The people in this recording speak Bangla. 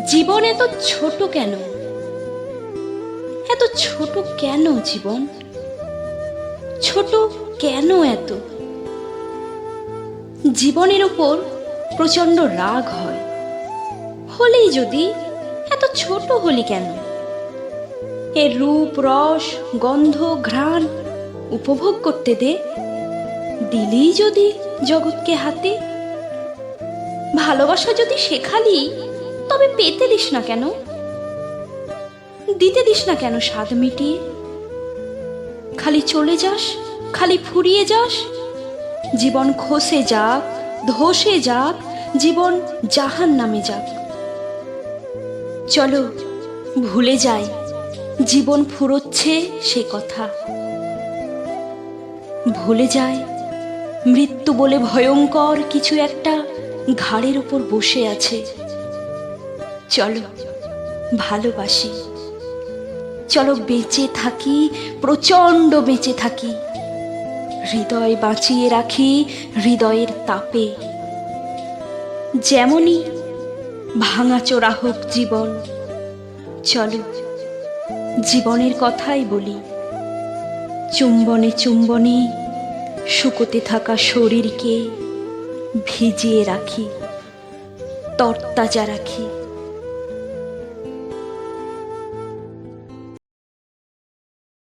জীবন এত ছোট কেন? এত ছোট কেন জীবন? ছোট কেন এত? জীবনের ওপর প্রচণ্ড রাগ হয়। হলেই যদি এত ছোট হলি কেন? এর রূপ, রস, গন্ধ, ঘ্রাণ উপভোগ করতে দে। দিলেই যদি জগৎকে হাতে। ভালোবাসা যদি শেখালি, তবে পেতে দিস না কেন? দিতে দিস না কেন স্বাদ মিটিয়ে? খালি চলে যাস, খালি ফুরিয়ে যাস। জীবন খসে যাক, ধসে যাক, জীবন জাহান নামে যাক। চলো ভুলে যাই জীবন ফুরোচ্ছে সে কথা। ভুলে যায় মৃত্যু বলে ভয়ঙ্কর কিছু একটা ঘাড়ের উপর বসে আছে। চলো ভালোবাসি, চলো বেঁচে থাকি, প্রচণ্ড বেঁচে থাকি। হৃদয় বাঁচিয়ে রাখি হৃদয়ের তাপে। যেমনই ভাঙাচোরা হোক জীবন, চলো জীবনের কথাই বলি। চুম্বনে চুম্বনে শুকোতে থাকা শরীরকে ভিজিয়ে রাখি, তরতাজা রাখি।